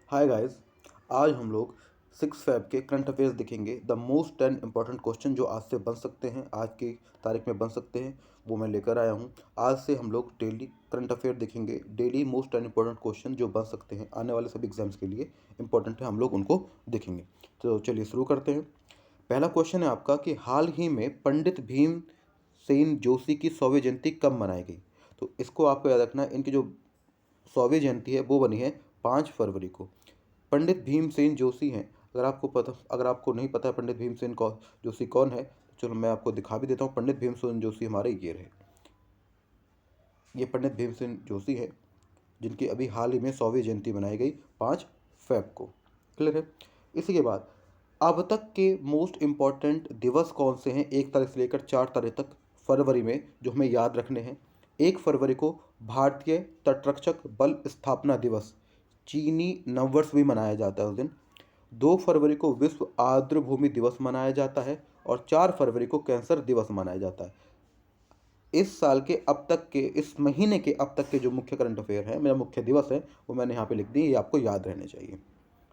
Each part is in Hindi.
हाय गाइस, आज हम लोग 6 फ़ैब के करंट अफेयर्स देखेंगे। द मोस्ट 10 इंपॉर्टेंट क्वेश्चन जो आज से बन सकते हैं, आज की तारीख में बन सकते हैं, वो मैं लेकर आया हूँ। आज से हम लोग डेली करंट अफेयर देखेंगे। डेली मोस्ट 10 इंपॉर्टेंट क्वेश्चन जो बन सकते हैं, आने वाले सभी एग्जाम्स के लिए इंपॉर्टेंट है, हम लोग उनको देखेंगे। तो चलिए शुरू करते हैं। पहला क्वेश्चन है आपका कि हाल ही में पंडित भीम सेन जोशी की 100वीं जयंती कब मनाई गई। तो इसको आपको याद रखना है। इनकी जो 100वीं जयंती है वो बनी है 5 फरवरी को। पंडित भीमसेन जोशी हैं। अगर आपको नहीं पता है पंडित भीमसेन जोशी कौन है, तो चलो मैं आपको दिखा भी देता हूँ। पंडित भीमसेन जोशी हमारे ये रहे। ये पंडित भीमसेन जोशी है जिनकी अभी हाल ही में 100वीं जयंती मनाई गई 5 फ़ैब को। क्लियर है। इसी के बाद अब तक के मोस्ट इम्पॉर्टेंट दिवस कौन से हैं 1 तारीख से लेकर 4 तारीख तक फरवरी में, जो हमें याद रखने हैं। 1 फरवरी को भारतीय तटरक्षक बल स्थापना दिवस, चीनी नववर्ष भी मनाया जाता है उस दिन। 2 फरवरी को विश्व आर्द्रभूमि दिवस मनाया जाता है और 4 फरवरी को कैंसर दिवस मनाया जाता है। इस साल के अब तक के, इस महीने के अब तक के जो मुख्य करंट अफेयर है, मेरा मुख्य दिवस है, वो मैंने यहाँ पे लिख दिए। ये आपको याद रहने चाहिए।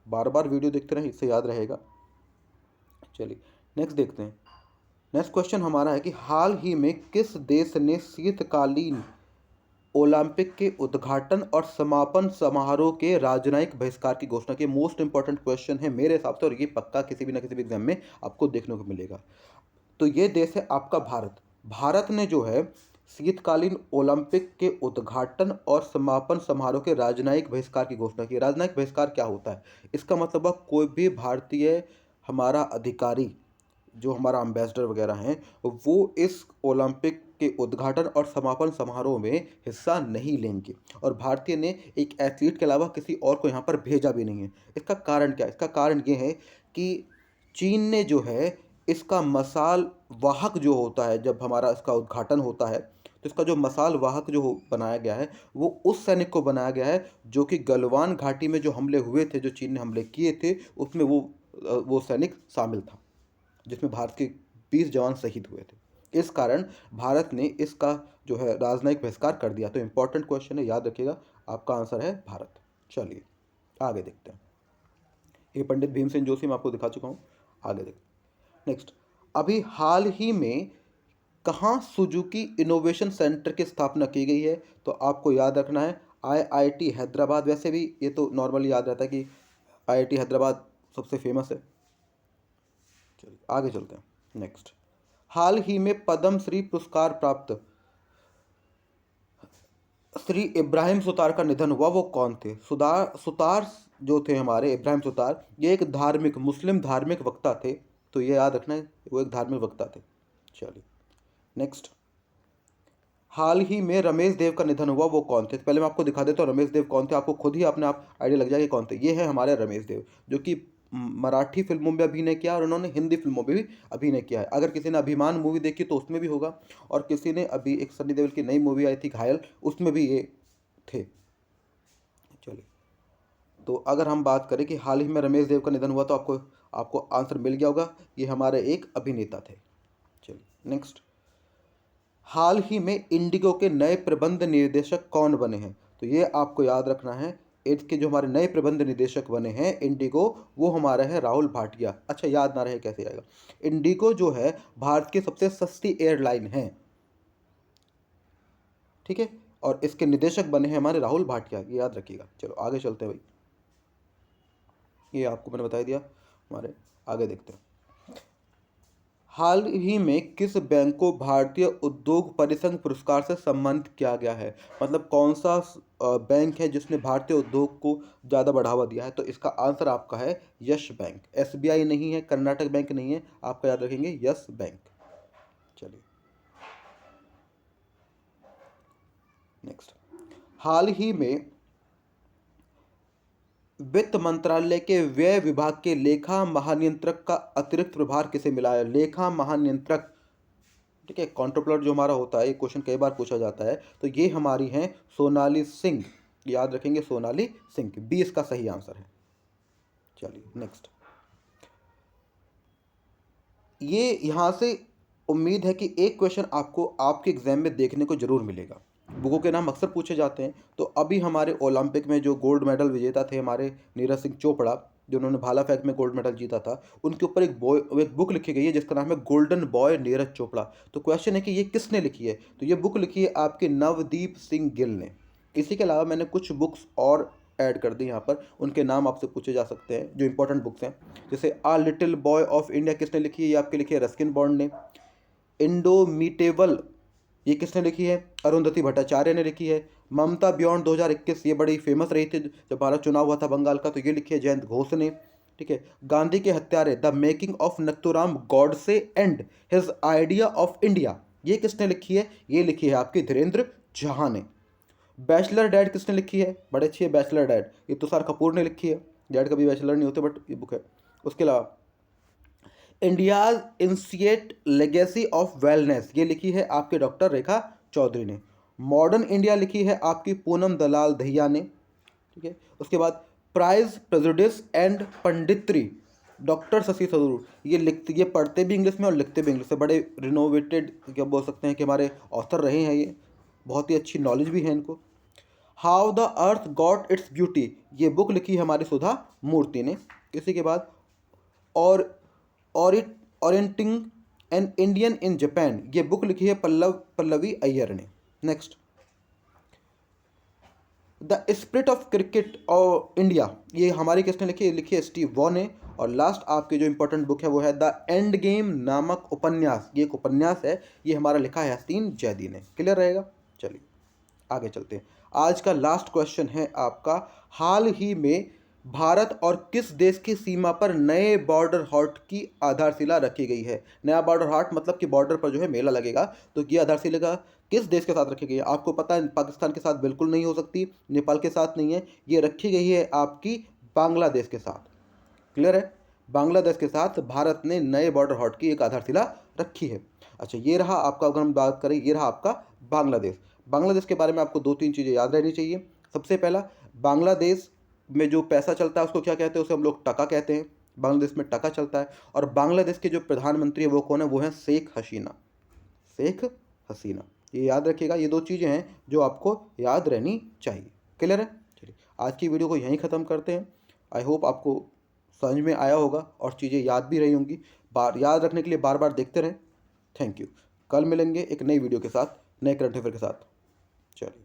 बार बार वीडियो देखते रहें, इससे याद रहेगा। चलिए नेक्स्ट देखते हैं। नेक्स्ट क्वेश्चन हमारा है कि हाल ही में किस देश ने शीतकालीन ओलंपिक के उद्घाटन और समापन समारोह के राजनयिक बहिष्कार की घोषणा की। मोस्ट इंपॉर्टेंट क्वेश्चन है मेरे हिसाब से, और ये पक्का किसी भी ना किसी भी एग्जाम में आपको देखने को मिलेगा। तो ये देश है आपका भारत। भारत ने जो है शीतकालीन ओलंपिक के उद्घाटन और समापन समारोह के राजनयिक बहिष्कार की घोषणा की। राजनयिक बहिष्कार क्या होता है? इसका मतलब है कोई भी भारतीय हमारा अधिकारी, जो हमारा एम्बेसडर वगैरह हैं, वो इस ओलंपिक के उद्घाटन और समापन समारोह में हिस्सा नहीं लेंगे। और भारतीय ने एक एथलीट के अलावा किसी और को यहाँ पर भेजा भी नहीं है। इसका कारण क्या है? इसका कारण ये है कि चीन ने जो है इसका मसाल वाहक जो होता है, जब हमारा इसका उद्घाटन होता है तो इसका जो मसाल वाहक जो बनाया गया है वो उस सैनिक को बनाया गया है जो कि गलवान घाटी में जो हमले हुए थे, जो चीन ने हमले किए थे, उसमें वो सैनिक शामिल था, जिसमें भारत के 20 जवान शहीद हुए थे। इस कारण भारत ने इसका जो है राजनयिक बहिष्कार कर दिया। तो इंपॉर्टेंट क्वेश्चन है, याद रखिएगा। आपका आंसर है भारत। चलिए आगे देखते हैं। ये पंडित भीमसेन जोशी मैं आपको दिखा चुका हूँ। आगे देखते हैं। नेक्स्ट, अभी हाल ही में कहाँ सुजुकी इनोवेशन सेंटर की स्थापना की गई है? तो आपको याद रखना है आईआईटी हैदराबाद। वैसे भी ये तो नॉर्मली याद रहता है कि आईआईटी हैदराबाद सबसे फेमस है। चलिए आगे चलते हैं। नेक्स्ट, हाल ही में पद्म श्री पुरस्कार प्राप्त श्री इब्राहिम सुतार का निधन हुआ। वो कौन थे? सुतार जो थे हमारे, इब्राहिम सुतार, ये एक धार्मिक, मुस्लिम धार्मिक वक्ता थे। तो ये याद रखना है, वो एक धार्मिक वक्ता थे। चलिए नेक्स्ट, हाल ही में रमेश देव का निधन हुआ। वो कौन थे? पहले मैं आपको दिखा देता हूँ रमेश देव कौन थे। आपको खुद ही अपने आप आइडिया लग जाएगा कौन थे। ये है हमारे रमेश देव, जो कि मराठी फिल्मों में अभिनय किया और उन्होंने हिंदी फिल्मों में भी अभिनय किया है। अगर किसी ने अभिमान मूवी देखी तो उसमें भी होगा, और किसी ने अभी एक सनी देओल की नई मूवी आई थी घायल, उसमें भी ये थे। चलिए, तो अगर हम बात करें कि हाल ही में रमेश देव का निधन हुआ, तो आपको आपको आंसर मिल गया होगा। ये हमारे एक अभिनेता थे। चलिए नेक्स्ट, हाल ही में इंडिगो के नए प्रबंध निदेशक कौन बने हैं? तो ये आपको याद रखना है। इसके जो हमारे नए प्रबंध निदेशक बने हैं इंडिगो, वो हमारे हैं राहुल भाटिया। अच्छा, याद ना रहे कैसे आएगा। इंडिगो जो है भारत की सबसे सस्ती एयरलाइन है, ठीक है, और इसके निदेशक बने हैं हमारे राहुल भाटिया। ये याद रखिएगा। चलो आगे चलते हैं भाई, ये आपको मैंने बता दिया। हमारे आगे देखते हैं। हाल ही में किस बैंक को भारतीय उद्योग परिसंघ पुरस्कार से सम्मानित किया गया है? मतलब कौन सा बैंक है जिसने भारतीय उद्योग को ज़्यादा बढ़ावा दिया है? तो इसका आंसर आपका है यस बैंक। एसबीआई नहीं है, कर्नाटक बैंक नहीं है, आपका याद रखेंगे यस बैंक। चलिए नेक्स्ट, हाल ही में वित्त मंत्रालय के व्यय विभाग के लेखा महानियंत्रक का अतिरिक्त प्रभार किसे मिला है? लेखा महानियंत्रक, ठीक है, कंट्रोलर जो हमारा होता है, ये क्वेश्चन कई बार पूछा जाता है। तो ये हमारी हैं सोनाली सिंह। याद रखेंगे सोनाली सिंह। बी इसका सही आंसर है। चलिए नेक्स्ट, ये यहाँ से उम्मीद है कि एक क्वेश्चन आपको आपके एग्जाम में देखने को जरूर मिलेगा। बुकों के नाम अक्सर पूछे जाते हैं। तो अभी हमारे ओलंपिक में जो गोल्ड मेडल विजेता थे हमारे नीरज सिंह चोपड़ा, जिन्होंने भाला फेंक में गोल्ड मेडल जीता था, उनके ऊपर एक बुक लिखी गई है जिसका नाम है गोल्डन बॉय नीरज चोपड़ा। तो क्वेश्चन है कि ये किसने लिखी है? तो ये बुक लिखी है आपके नवदीप सिंह गिल ने। इसी के अलावा मैंने कुछ बुक्स और ऐड कर दी यहाँ पर, उनके नाम आपसे पूछे जा सकते हैं जो इंपॉर्टेंट बुक्स हैं। जैसे आ लिटिल बॉय ऑफ इंडिया किसने लिखी है? ये आपके लिखी है रस्किन बॉन्ड ने। इंडोमिटेबल ये किसने लिखी है? अरुंधति भट्टाचार्य ने लिखी है। ममता बियॉन्ड 2021 ये बड़ी फेमस रही थी जब भारत चुनाव हुआ था बंगाल का, तो ये लिखी है जयंत घोष ने। ठीक है। गांधी के हत्यारे the making of Nathuram Godse and his idea of India ये किसने लिखी है? ये लिखी है आपकी धीरेन्द्र झा ने। बैचलर डैड किसने लिखी है? बड़े अच्छी है बैचलर डैड, ये तुषार कपूर ने लिखी है। डैड कभी बैचलर नहीं होते बट ये बुक है। उसके अलावा इंडियाज इंसिएट लेगेसी ऑफ वेलनेस ये लिखी है आपके डॉक्टर रेखा चौधरी ने। मॉडर्न इंडिया लिखी है आपकी पूनम दलाल दहिया ने। ठीक है। उसके बाद प्राइज प्रेजुडिस एंड पंडित्री डॉक्टर शशि थरूर ये पढ़ते भी इंग्लिश में और लिखते भी इंग्लिश में, बड़े रिनोवेटेड क्या बोल सकते हैं कि हमारे ऑथर रहे हैं। ये बहुत ही अच्छी नॉलेज भी है इनको। How the earth got its beauty ये बुक लिखी है हमारी सुधा मूर्ति ने। इसी के बाद और orienting an Indian in Japan ये बुक लिखी है पल्लवी अय्यर ने। Next the spirit of cricket और इंडिया ये हमारी किसने लिखी है स्टीव वॉ ने। और लास्ट आपकी जो इंपॉर्टेंट बुक है वो है द एंड गेम नामक उपन्यास, ये एक उपन्यास है, ये हमारा लिखा है हसीन जैदी ने। क्लियर रहेगा? चलिए आगे चलते हैं। आज का लास्ट क्वेश्चन है आपका, हाल ही में भारत और किस देश की सीमा पर नए बॉर्डर हाट की आधारशिला रखी गई है? नया बॉर्डर हाट मतलब कि बॉर्डर पर जो है मेला लगेगा, तो ये आधारशिला किस देश के साथ रखी गई है? आपको पता है पाकिस्तान के साथ बिल्कुल नहीं हो सकती, नेपाल के साथ नहीं है, ये रखी गई है आपकी बांग्लादेश के साथ। क्लियर है? बांग्लादेश के साथ भारत ने नए बॉर्डर हाट की एक आधारशिला रखी है। अच्छा ये रहा आपका, अगर हम बात करें ये रहा आपका बांग्लादेश। बांग्लादेश के बारे में आपको 2-3 चीज़ें याद रहनी चाहिए। सबसे पहला, बांग्लादेश में जो पैसा चलता है उसको क्या कहते हैं? उसे हम लोग टका कहते हैं। बांग्लादेश में टका चलता है। और बांग्लादेश के जो प्रधानमंत्री है वो कौन है? वो है शेख हसीना। शेख हसीना, ये याद रखिएगा। ये 2 चीज़ें हैं जो आपको याद रहनी चाहिए। क्लियर है? चलिए आज की वीडियो को यहीं ख़त्म करते हैं। आई होप आपको समझ में आया होगा और चीज़ें याद भी रही होंगी। याद रखने के लिए बार बार देखते रहें। Thank you. कल मिलेंगे एक नई वीडियो के साथ, नए करंट अफेयर के साथ। चलिए।